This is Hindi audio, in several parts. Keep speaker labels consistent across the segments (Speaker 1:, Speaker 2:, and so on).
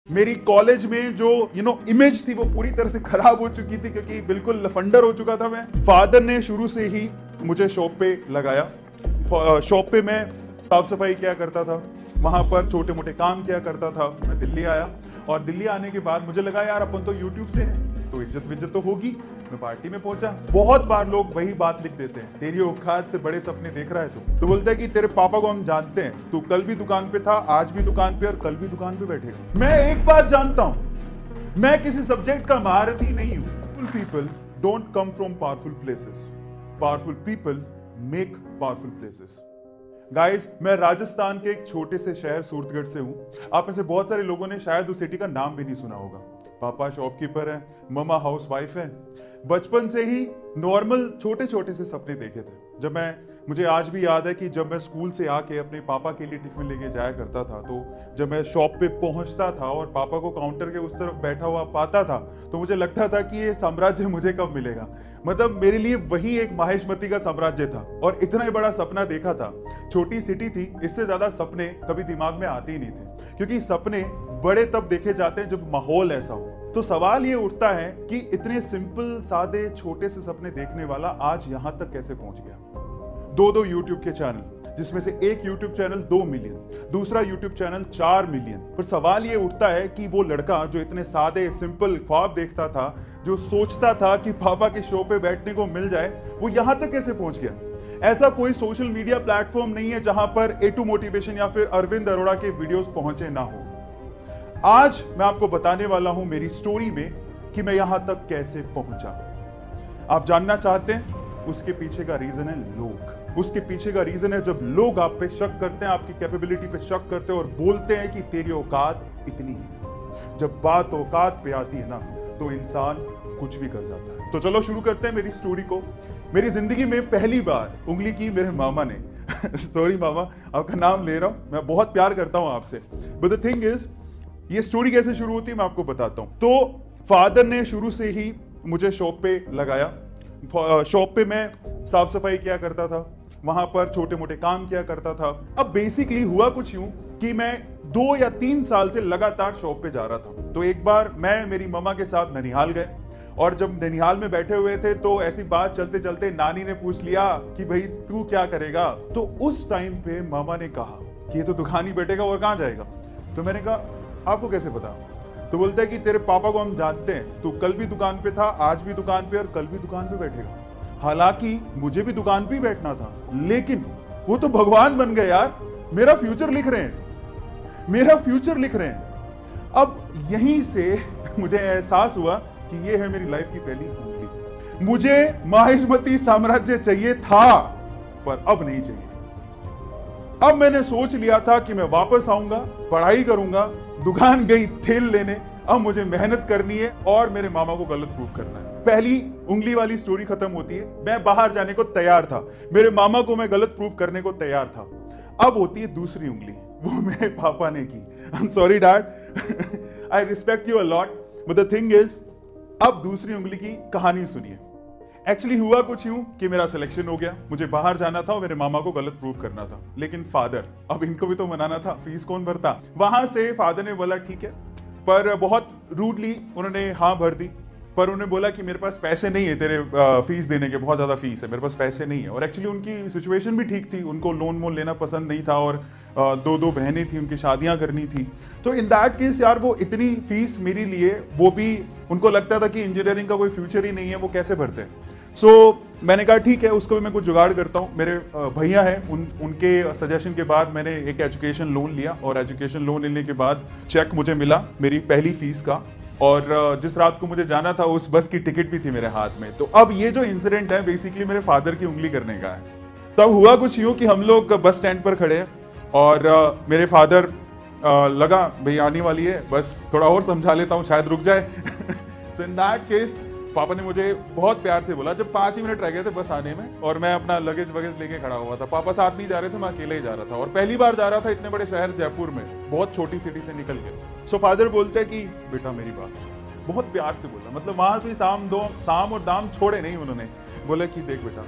Speaker 1: मेरी कॉलेज में जो इमेज थी वो पूरी तरह से खराब हो चुकी थी क्योंकि बिल्कुल लफंडर हो चुका था मैं। फादर ने शुरू से ही मुझे शॉप पे लगाया। शॉप पे मैं साफ सफाई किया करता था, वहां पर छोटे मोटे काम किया करता था। मैं दिल्ली आया और दिल्ली आने के बाद मुझे लगा यार अपन तो यूट्यूब से हैं तो इज्जत विज्जत तो होगी। मैं पार्टी में पहुंचा, बहुत बार लोग वही बात लिख देते हैं, तेरी औकात से बड़े सपने देख रहा है तू। तो बोलता है कि तेरे पापा को हम जानते हैं, तू कल भी दुकान पे था, आज भी दुकान पे और कल भी दुकान पे बैठेगा। मैं एक बात जानता हूं, मैं किसी सब्जेक्ट का महारथी नहीं हूं। Powerful people don't come from powerful places, powerful people make powerful places. Guys, मैं राजस्थान के एक छोटे से शहर सूरतगढ़ से हूं। आप में से बहुत सारे लोगों ने शायद उस सिटी का नाम भी नहीं सुना होगा। पापा शॉपकीपर है, मम्मा हाउसवाइफ है। बचपन से ही नॉर्मल छोटे छोटे से सपने देखे थे। मुझे आज भी याद है कि जब मैं स्कूल से आके अपने पापा के लिए टिफिन लेके जाया करता था, तो जब मैं शॉप पे पहुंचता था और पापा को काउंटर के उस तरफ बैठा हुआ पाता था तो मुझे लगता था कि ये साम्राज्य मुझे कब मिलेगा। मतलब मेरे लिए वही एक माहेशमती का साम्राज्य था और इतना ही बड़ा सपना देखा था। छोटी सिटी थी, इससे ज्यादा सपने कभी दिमाग में आते ही नहीं थे, क्योंकि सपने बड़े तब देखे जाते हैं जब माहौल ऐसा हो। तो सवाल ये उठता है कि इतने सिंपल सादे छोटे से सपने देखने वाला आज यहां तक कैसे पहुंच गया। दो यूट्यूब के चैनल, जिसमें से एक यूट्यूब चैनल 2 मिलियन, दूसरा यूट्यूब चैनल 4 मिलियन। पर सवाल ये उठता है कि वो लड़का जो इतने सादे सिंपल ख्वाब देखता था, जो सोचता था कि पापा के शो पे बैठने को मिल जाए, वो यहां तक कैसे पहुंच गया। ऐसा कोई सोशल मीडिया प्लेटफॉर्म नहीं है जहां पर A2 मोटिवेशन या फिर अरविंद अरोड़ा के वीडियोस पहुंचे ना हो। आज मैं आपको बताने वाला हूं मेरी स्टोरी में कि मैं यहां तक कैसे पहुंचा। आप जानना चाहते हैं? उसके पीछे का रीजन है लोग। उसके पीछे का रीजन है जब लोग आप पे शक करते हैं, आपकी कैपेबिलिटी पे शक करते हैं और बोलते हैं कि तेरी औकात इतनी है। जब बात औकात पे आती है ना, तो इंसान कुछ भी कर जाता है। तो चलो शुरू करते हैं मेरी स्टोरी को। मेरी जिंदगी में पहली बार उंगली की मेरे मामा ने सॉरी मामा, आपका नाम ले रहा हूं, मैं बहुत प्यार करता हूं आपसे। बट द थिंग इज, ये स्टोरी कैसे शुरू होती है मैं आपको बताता हूं। तो फादर ने शुरू से ही मुझे शॉप पे लगाया। शॉप पे मैं साफ सफाई किया करता था, वहां पर छोटे मोटे काम किया करता था। अब बेसिकली हुआ कुछ यूं कि मैं 2 या 3 साल से लगातार शॉप पे जा रहा था। तो एक बार मैं मेरी मम्मा के साथ ननिहाल गए और जब ननिहाल में बैठे हुए थे तो ऐसी बात चलते चलते नानी ने पूछ लिया कि भाई तू क्या करेगा। तो उस टाइम पे मामा ने कहा कि ये तो दुकान ही बैठेगा और कहां जाएगा। तो मैंने कहा आपको कैसे पता? तो बोलता है कि तेरे पापा को हम जानते हैं, तू कल भी दुकान पे था, आज भी दुकान पे और कल भी दुकान पे बैठेगा। हालांकि मुझे भी दुकान पे ही बैठना था, लेकिन वो तो भगवान बन गए यार, मेरा फ्यूचर लिख रहे हैं, मेरा फ्यूचर लिख रहे हैं। अब यहीं से मुझे एहसास हुआ कि ये है मेरी लाइफ की पहली उंगली। मुझे माहिष्मती साम्राज्य चाहिए था, पर अब नहीं चाहिए। अब मैंने सोच लिया था कि मैं वापस आऊंगा, पढ़ाई करूंगा, दुकान गई तेल लेने, अब मुझे मेहनत करनी है और मेरे मामा को गलत प्रूफ करना है। पहली उंगली वाली स्टोरी खत्म होती है, मैं बाहर जाने को तैयार था, मेरे मामा को मैं गलत प्रूफ करने को तैयार था। अब होती है दूसरी उंगली, वो मेरे पापा ने की। I am sorry dad, I respect you a lot, but the thing is, अब दूसरी उंगली की कहानी सुनिए। एक्चुअली हुआ कुछ यूं कि मेरा सिलेक्शन हो गया, मुझे बाहर जाना था और मेरे मामा को गलत प्रूफ करना था। लेकिन फादर, अब इनको भी तो मनाना था, फीस कौन भरता। वहां से फादर ने बोला ठीक है, पर बहुत रूडली उन्होंने हाँ भर दी। पर उन्होंने बोला कि मेरे पास पैसे नहीं है तेरे फीस देने के, बहुत ज्यादा फीस है, मेरे पास पैसे नहीं है। और एक्चुअली उनकी सिचुएशन भी ठीक थी, उनको लोन वोन लेना पसंद नहीं था और 2 बहनें थी, उनकी शादियां करनी थी। तो इन दैट केस यार वो इतनी फीस मेरे लिए, वो भी उनको लगता था कि इंजीनियरिंग का कोई फ्यूचर ही नहीं है, वो कैसे भरते हैं। सो मैंने कहा ठीक है, उसको भी मैं कुछ जुगाड़ करता हूँ। मेरे भैया हैं, उनके सजेशन के बाद मैंने एक एजुकेशन लोन लिया और एजुकेशन लोन लेने के बाद चेक मुझे मिला मेरी पहली फीस का, और जिस रात को मुझे जाना था उस बस की टिकट भी थी मेरे हाथ में। तो अब ये जो इंसिडेंट है बेसिकली मेरे फादर की उंगली करने का है। तब हुआ कुछ यूं कि हम लोग बस स्टैंड पर खड़े हैं और मेरे फादर लगा भाई आने वाली है बस, थोड़ा और समझा लेता हूँ शायद रुक जाए। सो इन दैट केस पापा ने मुझे बहुत प्यार से बोला, जब 5 ही मिनट रह गए थे बस आने में और मैं अपना लगेज वगेज लेके खड़ा हुआ था। पापा साथ नहीं जा रहे थे, मैं अकेले ही जा रहा था और पहली बार जा रहा था इतने बड़े शहर जयपुर में, बहुत छोटी सिटी से निकल के। सो फादर बोलते हैं कि बेटा मेरी बात सुन, बहुत प्यार से बोला, मतलब वहां भी साम और दाम छोड़े नहीं उन्होंने। बोले कि देख बेटा,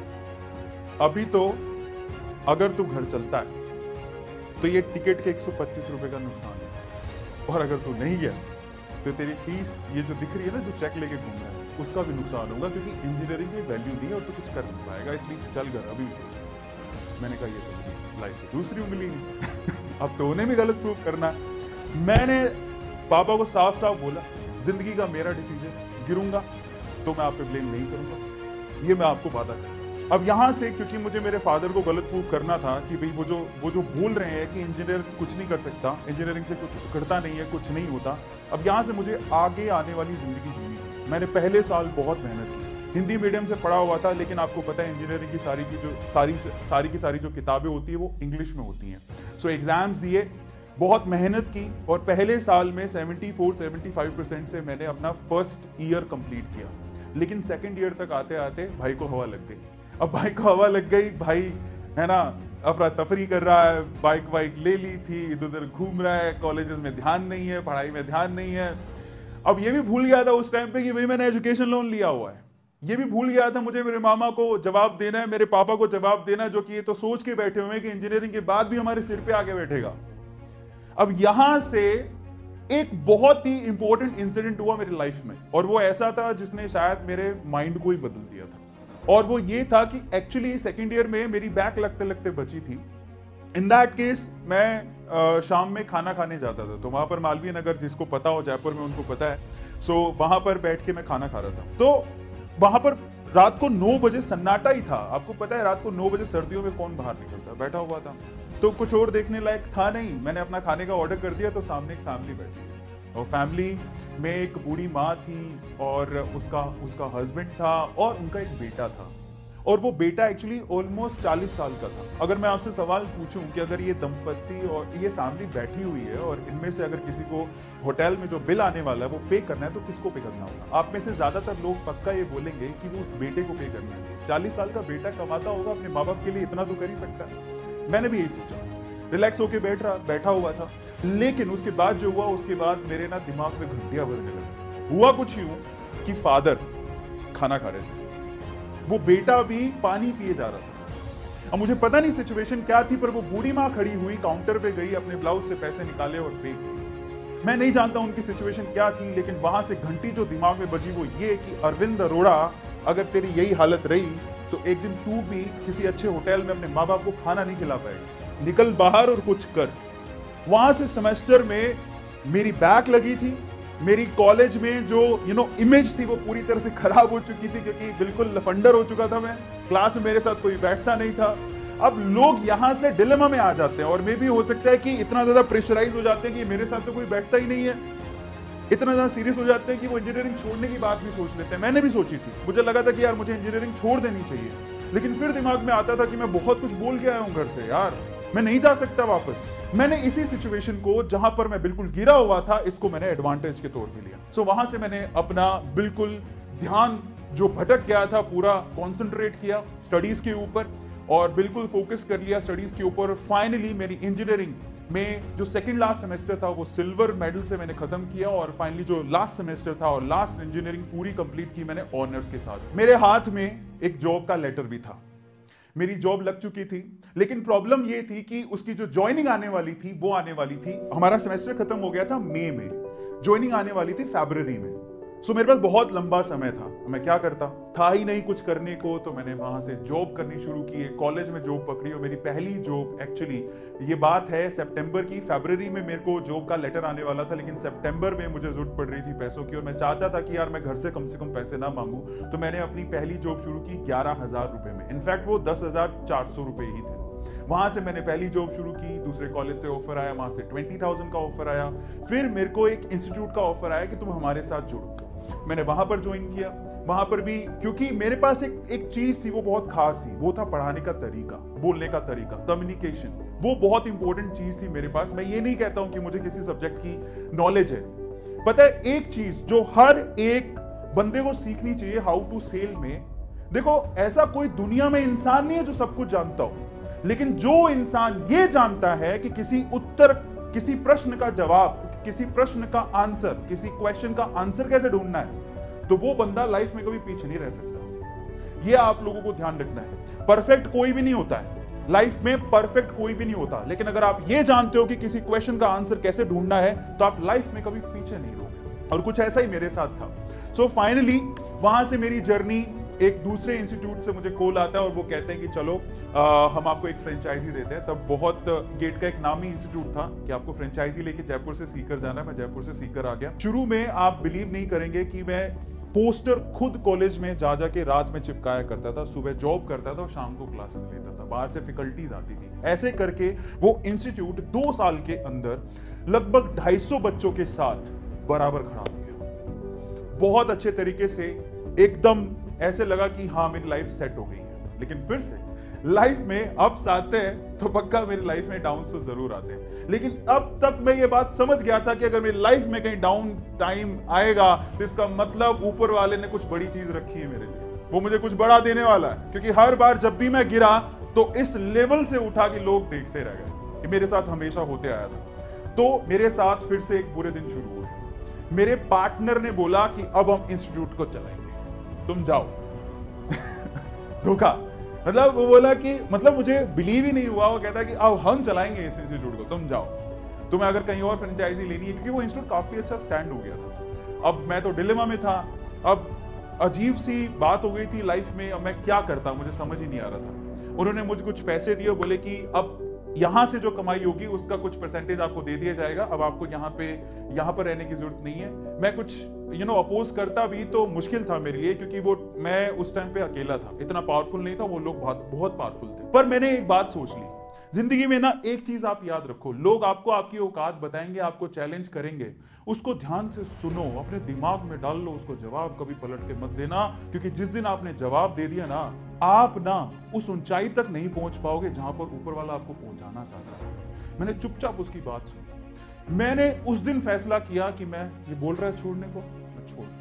Speaker 1: अभी तो अगर तू घर चलता है तो ये टिकट के 125 रुपए का नुकसान है, और अगर तू नहीं गया तो तेरी फीस ये जो दिख रही है ना, जो चेक लेके घूम रहा है, उसका भी नुकसान होगा, क्योंकि इंजीनियरिंग की वैल्यू दी है और तू कुछ कर नहीं पाएगा, इसलिए चल कर अभी सोच। मैंने कहा ये तो लाइफ की दूसरी उंगली नहीं अब तो उन्हें भी गलत प्रूव करना। मैंने पापा को साफ साफ बोला, जिंदगी का मेरा डिसीजन, गिरूंगा तो मैं आप पे ब्लेम नहीं करूंगा, ये मैं आपको वादा कर। अब यहां से क्योंकि मुझे मेरे फादर को गलत प्रूफ करना था कि भाई वो जो बोल रहे हैं कि इंजीनियर कुछ नहीं कर सकता, इंजीनियरिंग से कुछ उखड़ता नहीं है, कुछ नहीं होता। अब यहां से मुझे आगे आने वाली जिंदगी जीनी थी। मैंने पहले साल बहुत मेहनत की, हिंदी मीडियम से पढ़ा हुआ था, लेकिन आपको पता है इंजीनियरिंग की सारी जो किताबें होती है वो इंग्लिश में होती हैं। सो एग्जाम्स दिए, बहुत मेहनत की, और पहले साल में 74-75% से मैंने अपना फर्स्ट ईयर कंप्लीट किया। लेकिन सेकंड ईयर तक आते आते भाई को हवा लग गई। अब भाई को हवा लग गई, भाई है ना अफरा तफरी कर रहा है, बाइक वाइक ले ली थी, इधर उधर घूम रहा है, कॉलेजेस में ध्यान नहीं है, पढ़ाई में ध्यान नहीं है। अब ये भी भूल गया था उस टाइम पे कि भाई मैंने एजुकेशन लोन लिया हुआ है। ये भी भूल गया था मुझे मेरे मामा को जवाब देना है, मेरे पापा को जवाब देना है, जो कि ये तो सोच के बैठे हुए हैं कि इंजीनियरिंग के बाद भी हमारे सिर पे आके बैठेगा। अब यहां से एक बहुत ही इंपॉर्टेंट इंसिडेंट हुआ मेरी लाइफ में, और वो ऐसा था जिसने शायद मेरे माइंड को ही बदल दिया था। और वो ये था कि एक्चुअली सेकंड ईयर में मेरी बैक लगते लगते बची थी। इन दैट केस मैं शाम में खाना खाने जाता था, तो वहां पर मालवीय नगर, जिसको पता हो जयपुर में उनको पता है, सो वहां पर बैठ के मैं खाना खा रहा था। तो वहां पर रात को 9 बजे सन्नाटा ही था। आपको पता है रात को 9 बजे सर्दियों में कौन बाहर निकलता, बैठा हुआ था, तो कुछ और देखने लायक था नहीं। मैंने अपना खाने का ऑर्डर कर दिया, तो सामने एक फैमिली बैठी थी, और फैमिली में एक बूढ़ी माँ थी और उसका हस्बैंड था और उनका एक बेटा था। और वो बेटा एक्चुअली ऑलमोस्ट 40 साल का था। अगर मैं आपसे सवाल पूछूं कि अगर ये दंपत्ति और ये फैमिली बैठी हुई है और इनमें से अगर किसी को होटल में जो बिल आने वाला है वो पे करना है, तो किसको पे करना होगा? आप में से ज्यादातर लोग पक्का ये बोलेंगे कि वो उस बेटे को पे करना चाहिए। 40 साल का बेटा कमाता होगा, अपने माँ बाप के लिए इतना तो कर ही सकता है। मैंने भी यही सोचा, रिलैक्स होके बैठा हुआ था। लेकिन उसके बाद जो हुआ, उसके बाद मेरे ना दिमाग में घंटियां बजने लगी। हुआ कुछ यूं कि फादर खाना खा रहे थे, वो बेटा भी पानी पिए जा रहा था। अब मुझे पता नहीं सिचुएशन क्या थी, पर वो बूढ़ी माँ खड़ी हुई काउंटर पे गई, अपने ब्लाउज से पैसे निकाले और पे किए। मैं नहीं जानता उनकी सिचुएशन क्या थी, लेकिन वहां से घंटी जो दिमाग में बजी वो ये कि अरविंद अरोड़ा, अगर तेरी यही हालत रही तो एक दिन तू भी किसी अच्छे होटल में अपने माँ बाप को खाना नहीं खिला पाएगा। निकल बाहर और कुछ कर। वहां से सेमेस्टर में मेरी बैक लगी थी। मेरी कॉलेज में जो इमेज थी वो पूरी तरह से खराब हो चुकी थी, क्योंकि बिल्कुल लफंडर हो चुका था मैं। क्लास में मेरे साथ कोई बैठता नहीं था। अब लोग यहां से डिलेमा में आ जाते हैं, और मे भी हो सकता है कि इतना ज्यादा प्रेशराइज हो जाते हैं कि मेरे साथ तो कोई बैठता ही नहीं है, इतना ज्यादा सीरियस हो जाते हैं कि वो इंजीनियरिंग छोड़ने की बात भी सोच लेते हैं। मैंने भी सोची थी, मुझे लगा था कि यार मुझे इंजीनियरिंग छोड़ देनी चाहिए, लेकिन फिर दिमाग में आता था कि मैं बहुत कुछ बोल के आया हूं घर से, यार मैं नहीं जा सकता वापस। मैंने इसी सिचुएशन को, जहां पर मैं बिल्कुल गिरा हुआ था, इसको मैंने एडवांटेज के तौर पे लिया। सो वहां से मैंने अपना बिल्कुल ध्यान जो भटक गया था पूरा कंसंट्रेट किया स्टडीज के ऊपर, और बिल्कुल फोकस कर लिया स्टडीज के ऊपर। फाइनली मेरी इंजीनियरिंग में जो सेकंड लास्ट सेमेस्टर था वो सिल्वर मेडल से मैंने खत्म किया, और फाइनली जो लास्ट सेमेस्टर था और लास्ट इंजीनियरिंग पूरी कंप्लीट की मैंने ऑनर्स के साथ। मेरे हाथ में एक जॉब का लेटर भी था, मेरी जॉब लग चुकी थी, लेकिन प्रॉब्लम ये थी कि उसकी जो ज्वाइनिंग आने वाली थी वो आने वाली थी, हमारा सेमेस्टर खत्म हो गया था मई में, ज्वाइनिंग आने वाली थी फरवरी में। सो मेरे पास बहुत लंबा समय था। मैं क्या करता था ही नहीं कुछ करने को, तो मैंने वहां से जॉब करनी शुरू की। कॉलेज में जॉब पकड़ी, और मेरी पहली जॉब एक्चुअली, ये बात है सितंबर की, फरवरी में मेरे को जॉब का लेटर आने वाला था, लेकिन सितंबर में मुझे जरूरत पड़ रही थी पैसों की, और मैं चाहता था कि यार मैं घर से कम पैसे ना मांगू। तो मैंने अपनी पहली जॉब शुरू की 11,000 रुपए में। इनफैक्ट वो 10,400 रुपए ही थे। वहां से मैंने पहली जॉब शुरू की। दूसरे कॉलेज से ऑफर आया, वहां से 20,000 का ऑफर आया। फिर मेरे को एक इंस्टीट्यूट का ऑफर आया कि तुम हमारे साथ जुड़ो। मैंने वहां पर ज्वाइन किया। वहां पर भी क्योंकि मेरे पास एक चीज थी वो बहुत खास थी, वो था पढ़ाने का तरीका, बोलने का तरीका, कम्युनिकेशन। वो बहुत इंपॉर्टेंट चीज थी मेरे पास। मैं ये नहीं कहता हूं कि मुझे किसी सब्जेक्ट की नॉलेज है। पता है एक चीज जो हर एक बंदे को सीखनी चाहिए हाउ टू सेल में, देखो ऐसा कोई दुनिया में इंसान नहीं है जो सब कुछ जानता हो, लेकिन जो इंसान ये जानता है कि किसी प्रश्न का जवाब, किसी प्रश्न का आंसर, किसी क्वेश्चन का आंसर कैसे ढूंढना है, तो वो बंदा लाइफ में कभी पीछे नहीं रह सकता। ये आप लोगों को ध्यान रखना है। परफेक्ट कोई भी नहीं होता है, लाइफ में परफेक्ट कोई भी नहीं होता, लेकिन अगर आप ये जानते हो कि किसी क्वेश्चन का आंसर कैसे ढूंढना है तो आप लाइफ में कभी पीछे नहीं रहोगे। और कुछ ऐसा ही मेरे साथ था। सो फाइनली वहां से मेरी जर्नी, एक दूसरे इंस्टीट्यूट से मुझे कॉल आता है और वो कहते हैं कि चलो हम आपको एक फ्रेंचाइजी देते हैं। तब बहुत गेट का एक नामी इंस्टीट्यूट था कि आपको फ्रेंचाइजी लेके जयपुर से सीकर जाना है। मैं जयपुर से सीकर आ गया। शुरू में आप बिलीव नहीं करेंगे कि मैं पोस्टर खुद कॉलेज में जा जाके रात में चिपकाया करता था। सुबह जॉब करता था और शाम को क्लासेस लेता था। बाहर से फैकल्टीज आती थी। ऐसे करके वो इंस्टीट्यूट 2 साल के अंदर लगभग 250 बच्चों के साथ बराबर खड़ा हो गया। बहुत अच्छे तरीके से, एकदम ऐसे लगा कि हाँ मेरी लाइफ सेट हो गई है। लेकिन फिर से लाइफ में अप्स आते हैं तो पक्का मेरी लाइफ में डाउन्स तो जरूर आते हैं। लेकिन अब तक मैं ये बात समझ गया था कि अगर मेरी लाइफ में कहीं डाउन टाइम आएगा तो इसका मतलब ऊपर वाले ने कुछ बड़ी चीज रखी है मेरे लिए, वो मुझे कुछ बड़ा देने वाला है। क्योंकि हर बार जब भी मैं गिरा तो इस लेवल से उठा कि लोग देखते रह गए। ये मेरे साथ हमेशा होते आया था। तो मेरे साथ फिर से एक बुरे दिन शुरू हुए। मेरे पार्टनर ने बोला कि अब हम इंस्टीट्यूट को चलाएंगे, तुम जाओ। धोखा। मतलब वो बोला कि, मतलब मुझे बिलीव ही नहीं हुआ। वो कहता है कि अब हम चलाएंगे इस इंस्टीट्यूट को, तुम जाओ। तुम्हें अगर कहीं और फ्रेंचाइजी लेनी है, क्योंकि वो इंस्टीट्यूट काफी अच्छा स्टैंड हो गया था। अब मैं तो डिलेमा में था। अब अजीब सी बात हो गई थी लाइफ में। अब मैं क्या करता, मुझे समझ ही नहीं आ रहा था। उन्होंने मुझे कुछ पैसे दिए, बोले कि अब यहां से जो कमाई होगी उसका कुछ परसेंटेज आपको दे दिया जाएगा। अब आपको यहाँ पर रहने की जरूरत नहीं है। मैं कुछ अपोज करता भी तो मुश्किल था मेरे लिए, क्योंकि वो मैं उस टाइम पे अकेला था, इतना पावरफुल नहीं था। वो लोग बहुत पावरफुल थे। पर मैंने एक बात सोच ली, जिंदगी में ना एक चीज आप याद रखो, लोग आपको आपकी औकात बताएंगे, आपको चैलेंज करेंगे, उसको ध्यान से सुनो, अपने दिमाग में डाल लो उसको। जवाब कभी पलट के मत देना, क्योंकि जिस दिन आपने जवाब दे दिया ना, आप ना उस ऊंचाई तक नहीं पहुंच पाओगे जहां पर ऊपर वाला आपको पहुंचाना चाहता है। मैंने चुपचाप उसकी बात सुनी। मैंने उस दिन फैसला किया कि मैं ये बोल रहा है छोड़ने को, मैं छोड़ दूंगा।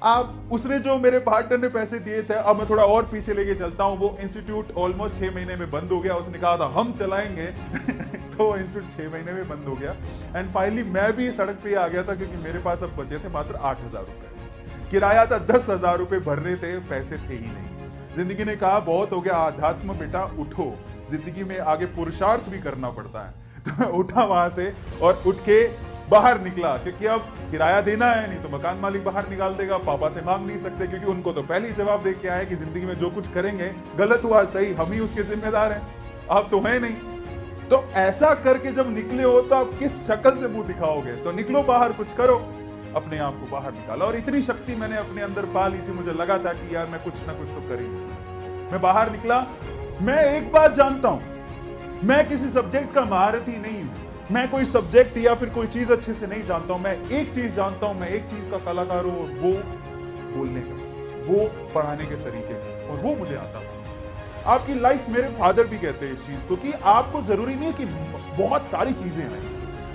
Speaker 1: अब उसने जो मेरे पार्टनर ने पैसे दिए थे, अब मैं थोड़ा और पीछे लेके चलता हूं। वो इंस्टीट्यूट ऑलमोस्ट 6 महीने में बंद हो गया। उसने कहा था हम चलाएंगे तो इंस्टीट्यूट 6 महीने में बंद हो गया। एंड फाइनली मैं भी सड़क पे आ गया था, क्योंकि मेरे पास अब बचे थे मात्र 8,000 रुपए। किराया था 10,000 रुपए भरने थे, पैसे थे ही नहीं। जिंदगी ने कहा बहुत हो गया आध्यात्म बेटा, उठो, जिंदगी में आगे पुरुषार्थ भी करना पड़ता है। तो मैं उठा वहां से और उठ के बाहर निकला, क्योंकि अब किराया देना है, नहीं तो मकान मालिक बाहर निकाल देगा। पापा से मांग नहीं सकते, क्योंकि उनको तो पहले ही जवाब दे के आया कि जिंदगी में जो कुछ करेंगे, गलत हुआ सही, हम ही उसके जिम्मेदार हैं, आप तो है नहीं। तो ऐसा करके जब निकले हो तो आप किस शक्ल से मुंह दिखाओगे? तो निकलो बाहर, कुछ करो, अपने आप को बाहर निकाला। और इतनी शक्ति मैंने अपने अंदर पा ली थी, मुझे लगा था कि यार मैं कुछ ना कुछ तो करूंगा। मैं बाहर निकला। मैं एक बात जानता हूं, मैं किसी सब्जेक्ट का महारथी नहीं हूं, मैं कोई सब्जेक्ट या फिर कोई चीज अच्छे से नहीं जानता हूं। मैं एक चीज जानता हूं, मैं एक चीज का कलाकार हूं, और वो बोलने का, वो पढ़ाने के तरीके का, और वो मुझे आता था। आपकी लाइफ, मेरे फादर भी कहते हैं इस चीज को, कि आपको जरूरी नहीं है कि बहुत सारी चीजें आए,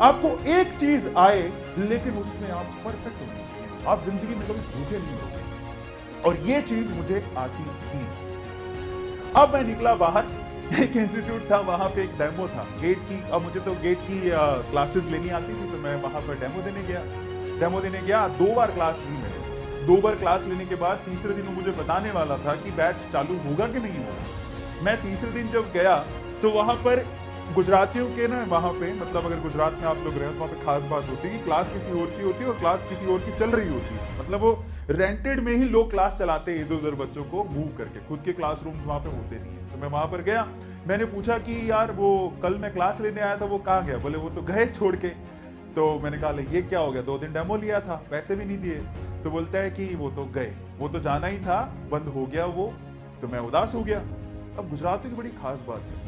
Speaker 1: आपको एक चीज आए, लेकिन उसमें आप परफेक्ट होने चाहिए। आप जिंदगी में कभी भूखे नहीं रहोगे, और ये चीज मुझे आती थी। अब मैं निकला बाहर। एक इंस्टीट्यूट था, वहां पे एक डेमो था गेट की। अब मुझे तो गेट की क्लासेस लेनी आती थी, तो मैं वहां पर डेमो देने गया। 2 बार क्लास ली मैंने। 2 बार क्लास लेने के बाद तीसरे दिन वो मुझे बताने वाला था कि बैच चालू होगा कि नहीं होगा। मैं तीसरे दिन जब गया तो वहां पर गुजरातियों के ना, वहां पे मतलब अगर गुजरात में आप लोग रहे तो वहां पे खास बात होती है कि क्लास किसी और की होती है और क्लास किसी और की चल रही होती है। मतलब वो रेंटेड में ही लोग क्लास चलाते हैं इधर उधर बच्चों को मूव करके, खुद के क्लासरूम्स वहां पे होते नहीं है। तो मैं वहां पर गया, मैंने पूछा कि यार वो कल मैं क्लास लेने आया था, वो कहाँ गया? बोले वो तो गए छोड़ के। तो मैंने कहा ये क्या हो गया, 2 दिन डेमो लिया था, पैसे भी नहीं दिए। तो बोलता है कि वो तो गए, वो तो जाना ही था, बंद हो गया वो। तो मैं उदास हो गया। अब गुजराती की बड़ी खास बात है,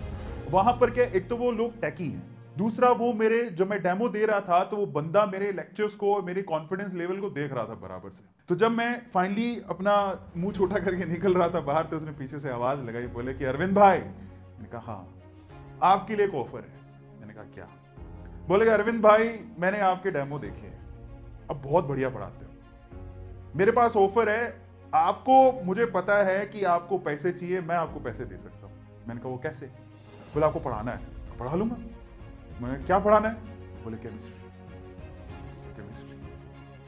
Speaker 1: वहां पर क्या, एक तो वो लोग टैकी हैं, दूसरा वो मेरे जो मैं डेमो दे रहा था तो वो बंदा मेरे लेक्चर्स को, मेरे कॉन्फिडेंस लेवल को देख रहा था बराबर से। तो जब मैं फाइनली अपना मुंह छोटा करके निकल रहा था बाहर, तो उसने पीछे से आवाज लगाई, बोले कि अरविंद भाई। मैंने कहा हाँ, आपके लिए एक ऑफर है। मैंने कहा क्या? बोले कि अरविंद भाई, मैंने आपके डेमो देखे, अब बहुत बढ़िया पढ़ाते हो, मेरे पास ऑफर है आपको। मुझे पता है कि आपको पैसे चाहिए, मैं आपको पैसे दे सकता हूं। मैंने कहा वो कैसे? बोले आपको पढ़ाना है, पढ़ा लूंगा। मैंने क्या पढ़ाना है? बोले केमिस्ट्री।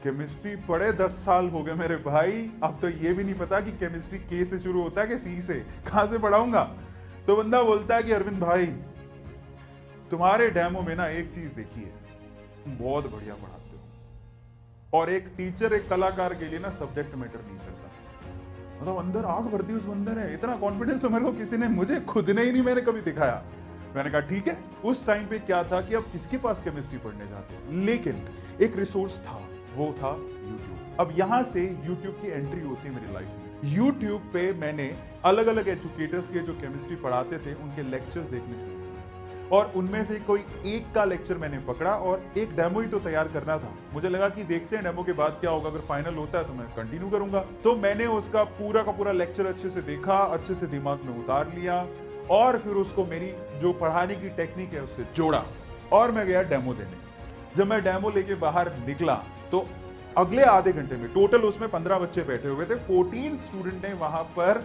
Speaker 1: केमिस्ट्री पढ़े 10 साल हो गए मेरे भाई, अब तो ये भी नहीं पता कि केमिस्ट्री के से शुरू होता है कि सी से, कहां से पढ़ाऊंगा। तो बंदा बोलता है कि अरविंद भाई तुम्हारे डेमो में ना एक चीज देखी है, तुम बहुत बढ़िया पढ़ाते हो और एक टीचर एक कलाकार के लिए ना सब्जेक्ट मैटर नहीं करता। मतलब अंदर आग भरती उस बंदे ने, इतना कॉन्फिडेंस तो मेरे को किसी ने, मुझे खुद ने ही नहीं मैंने कभी दिखाया। मैंने कहा ठीक है। उस टाइम पे क्या था कि अब किसके पास केमिस्ट्री पढ़ने जाते हैं, लेकिन एक रिसोर्स था, वो था यूट्यूब। अब यहां से यूट्यूब की एंट्री होती है मेरी लाइफ में। यूट्यूब पे मैंने अलग अलग एजुकेटर्स के जो केमिस्ट्री पढ़ाते थे उनके लेक्चर्स देखने शुरू किए और उनमें से कोई एक का लेक्चर मैंने पकड़ा और एक डेमो ही तो तैयार करना था। मुझे लगा कि देखते हैं डेमो के बाद क्या होगा, अगर फाइनल होता है तो मैं कंटिन्यू करूंगा। तो मैंने उसका पूरा का पूरा लेक्चर अच्छे से देखा, अच्छे से दिमाग में उतार लिया और फिर उसको मेरी जो पढ़ाने की टेक्निक है उससे जोड़ा और मैं गया डेमो देने। जब मैं डेमो लेके बाहर निकला तो अगले आधे घंटे में टोटल उसमें 15 बच्चे बैठे हुए थे, 14 स्टूडेंट ने वहां पर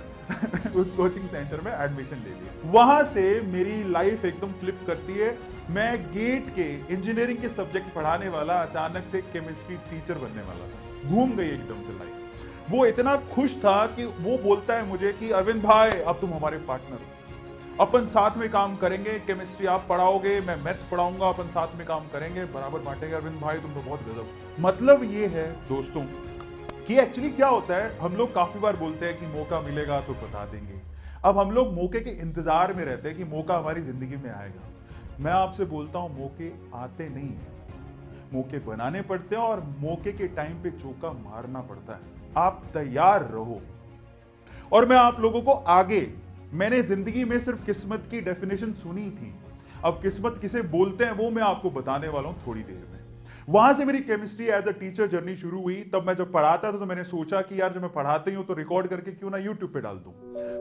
Speaker 1: उस कोचिंग सेंटर में एडमिशन ले लिया। वहां से मेरी लाइफ एकदम फ्लिप करती है। मैं गेट के इंजीनियरिंग के सब्जेक्ट पढ़ाने वाला अचानक से केमिस्ट्री टीचर बनने वाला था। घूम गई एकदम से लाइफ। वो इतना खुश था कि वो बोलता है मुझे कि अरविंद भाई अब तुम हमारे पार्टनर हो, अपन साथ में काम करेंगे, केमिस्ट्री आप पढ़ाओगे, मैं मैथ पढ़ाऊंगा, अपन साथ में काम करेंगे, बराबर बांटेंगे। अरविंद भाई तुम तो बहुत गजब। मतलब ये है दोस्तों कि एक्चुअली क्या होता है, हम लोग काफी बार बोलते हैं कि मौका मिलेगा तो बता देंगे। अब हम लोग मौके के इंतजार में रहते हैं कि मौका हमारी जिंदगी में आएगा। मैं आपसे बोलता हूं मौके आते नहीं है, मौके बनाने पड़ते हैं और मौके के टाइम पे चौका मारना पड़ता है। आप तैयार रहो। और मैं आप लोगों को आगे, मैंने जिंदगी में सिर्फ किस्मत की डेफिनेशन सुनी थी, अब किस्मत किसे बोलते हैं वो मैं आपको बताने वाला हूं थोड़ी देर में। वहां से मेरी chemistry as a teacher journey शुरू हुई। तब मैं जब पढ़ाता था तो मैंने सोचा कि यार जब मैं पढ़ाते ही हूं तो रिकॉर्ड करके क्यों ना यूट्यूब पे डाल दूं।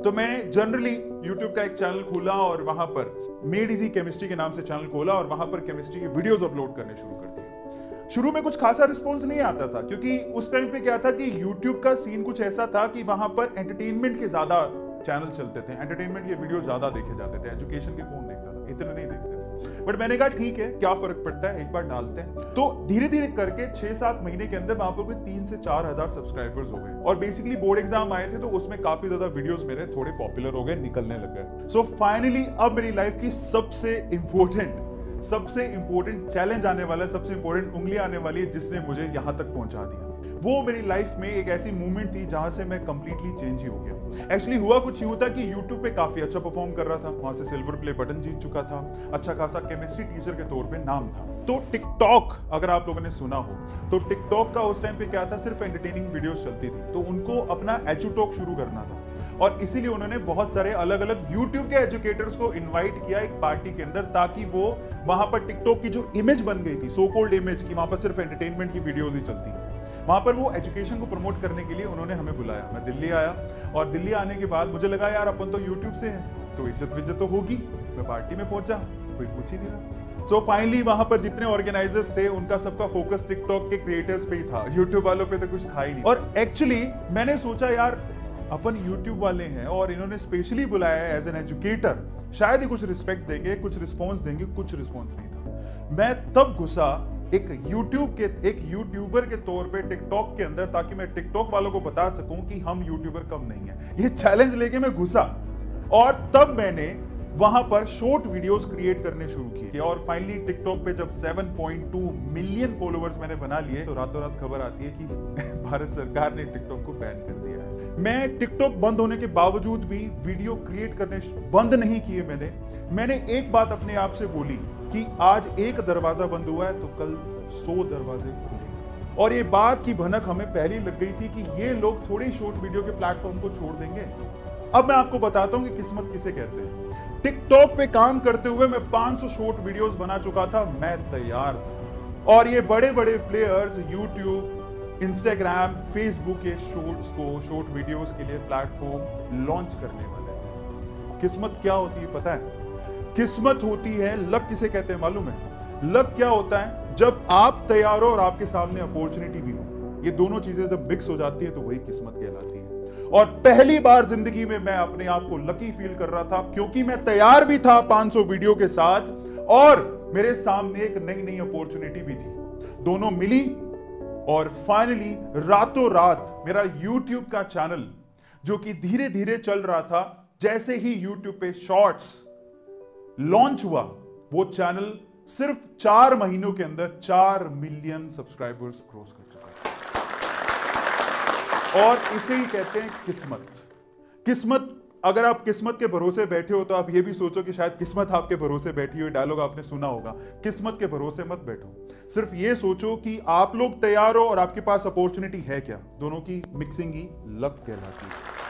Speaker 1: तो मैंने जनरली यूट्यूब का एक चैनल खोला और वहां पर मेड इजी केमिस्ट्री के नाम से चैनल खोला और वहां पर केमिस्ट्री के वीडियोस अपलोड करने शुरू कर दिए। शुरू में कुछ खासा रिस्पॉन्स नहीं आता था क्योंकि उस टाइम पे क्या था कि यूट्यूब का सीन कुछ ऐसा था कि वहां पर एंटरटेनमेंट के ज्यादा चैनल चलते थे, एंटरटेनमेंट के वीडियो ज्यादा देखे जाते थे, एजुकेशन के कौन देखता था, इतने नहीं देखते थे। बट मैंने कहा ठीक है, क्या फर्क पड़ता है, एक बार डालते हैं। तो धीरे धीरे करके 6-7 महीने के अंदर वहां पर कोई 3 से 4 हजार सब्सक्राइबर्स हो गए और बेसिकली बोर्ड एग्जाम आए थे तो उसमें काफी ज्यादा वीडियोस मेरे थोड़े पॉपुलर हो गए, निकलने लग गए। सो फाइनली अब मेरी लाइफ की सबसे इंपॉर्टेंट चैलेंज आने वाला है, सबसे इंपॉर्टेंट उंगली आने वाली है जिसने मुझे यहां तक पहुंचा दिया। वो मेरी लाइफ में एक ऐसी मूवमेंट थी जहां से मैं कंप्लीटली चेंज ही हो गया। एक्चुअली हुआ कुछ यूं था कि YouTube पे काफी अच्छा परफॉर्म कर रहा था, वहां से सिल्वर प्ले बटन जीत चुका था, अच्छा खासा केमिस्ट्री टीचर के तौर पे नाम था। तो टिकटॉक अगर आप लोगों ने सुना हो तो टिकटॉक का उस टाइम पे क्या था, सिर्फ एंटरटेनिंग वीडियोस चलती थी, तो उनको अपना एजुटॉक शुरू करना था और इसीलिए उन्होंने बहुत सारे अलग अलग YouTube के एजुकेटर्स को इनवाइट किया एक पार्टी के अंदर, ताकि वो वहां पर टिकटॉक की जो इमेज बन गई थी, सो कॉल्ड इमेज की वहां पर सिर्फ एंटरटेनमेंट की वीडियोस ही चलती है, वहां पर वो एजुकेशन को प्रमोट करने के लिए उन्होंने हमें बुलाया। मैं दिल्ली आया और दिल्ली आने के बाद मुझे लगा यार अपन तो यूट्यूब से हैं तो इज्जत तो होगी। मैं पार्टी में पहुंचा, कोई पूछ ही नहीं रहा। सो फाइनली वहां पर जितने ऑर्गेनाइजर्स थे उनका सबका फोकस टिकटॉक के क्रिएटर्स पे ही था, यूट्यूब वालों पे तो कुछ था ही नहीं। और एक्चुअली मैंने सोचा यार अपन यूट्यूब वाले हैं और इन्होंने स्पेशली बुलाया है एज एन एजुकेटर, शायद ही कुछ रिस्पेक्ट देंगे, कुछ रिस्पॉन्स देंगे। कुछ रिस्पॉन्स नहीं था। मैं तब घुसा एक यूट्यूबर के तौर पे टिकटॉक के अंदर, ताकि मैं टिकटॉक वालों को बता सकूं कि हम यूट्यूबर कम नहीं है। ये चैलेंज लेके मैं घुसा और तब मैंने वहां पर शॉर्ट वीडियोस क्रिएट करने शुरू किए और फाइनली टिकटॉक पे जब 7.2 मिलियन फॉलोअर्स मैंने बना लिए तो रातों रात खबर आती है कि भारत सरकार ने टिकटॉक को बैन कर दिया है। मैं टिकटॉक बंद होने के बावजूद भी वीडियो क्रिएट करने बंद नहीं किए। मैंने एक बात अपने आप से बोली कि आज एक दरवाजा बंद हुआ है तो कल 100 दरवाजे खुलेंगे। और ये बात की भनक हमें पहले लग गई थी कि ये लोग थोड़ी शॉर्ट वीडियो के प्लेटफॉर्म को छोड़ देंगे। अब मैं आपको बताता हूं कि किस्मत किसे कहते हैं। टिकटॉक पे काम करते हुए मैं 500 शॉर्ट वीडियोस बना चुका था, मैं तैयार था। और ये बड़े बड़े प्लेयर्स यूट्यूब, इंस्टाग्राम, फेसबुक के शॉर्ट वीडियोस के लिए प्लेटफॉर्म लॉन्च करने वाले थे। किस्मत क्या होती है पता है? किस्मत होती है, लक किसे कहते हैं मालूम है? लक क्या होता है? जब आप तैयार हो और आपके सामने अपॉर्चुनिटी भी हो। ये दोनों चीजें जब मिक्स हो जाती है तो वही किस्मत कहलाती है। और पहली बार जिंदगी में मैं अपने आप को लकी फील कर रहा था क्योंकि मैं तैयार भी था 500 वीडियो के साथ और मेरे सामने एक नई अपॉर्चुनिटी भी थी। दोनों मिली और फाइनली रातों रात मेरा YouTube का चैनल, जो कि धीरे धीरे चल रहा था, जैसे ही YouTube पे शॉर्ट्स लॉन्च हुआ, वो चैनल सिर्फ 4 महीनों के अंदर 4 मिलियन सब्सक्राइबर्स क्रॉस कर चुका है। और इसे ही कहते हैं किस्मत। किस्मत, अगर आप किस्मत के भरोसे बैठे हो तो आप ये भी सोचो कि शायद किस्मत आपके भरोसे बैठी हो। डायलॉग आपने सुना होगा, किस्मत के भरोसे मत बैठो। सिर्फ ये सोचो कि आप लोग तैयार हो और आपके पास अपॉर्चुनिटी है क्या। दोनों की मिक्सिंग ही लक कहलाती है।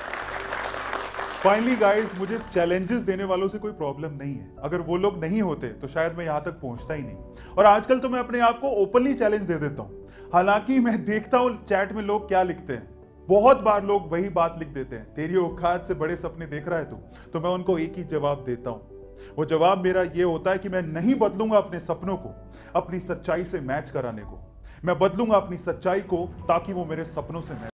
Speaker 1: फाइनली गाइस, मुझे चैलेंजेस देने वालों से कोई प्रॉब्लम नहीं है। अगर वो लोग नहीं होते तो शायद मैं यहां तक पहुंचता ही नहीं। और आजकल तो मैं अपने आप को ओपनली चैलेंज दे देता हूं। हालांकि मैं देखता हूं चैट में लोग क्या लिखते हैं। बहुत बार लोग वही बात लिख देते हैं, तेरी औकात से बड़े सपने देख रहा है तू। तो मैं उनको एक ही जवाब देता हूं। वो जवाब मेरा ये होता है कि मैं नहीं बदलूंगा अपने सपनों को अपनी सच्चाई से मैच कराने को। मैं बदलूंगा अपनी सच्चाई को ताकि वो मेरे सपनों से मैच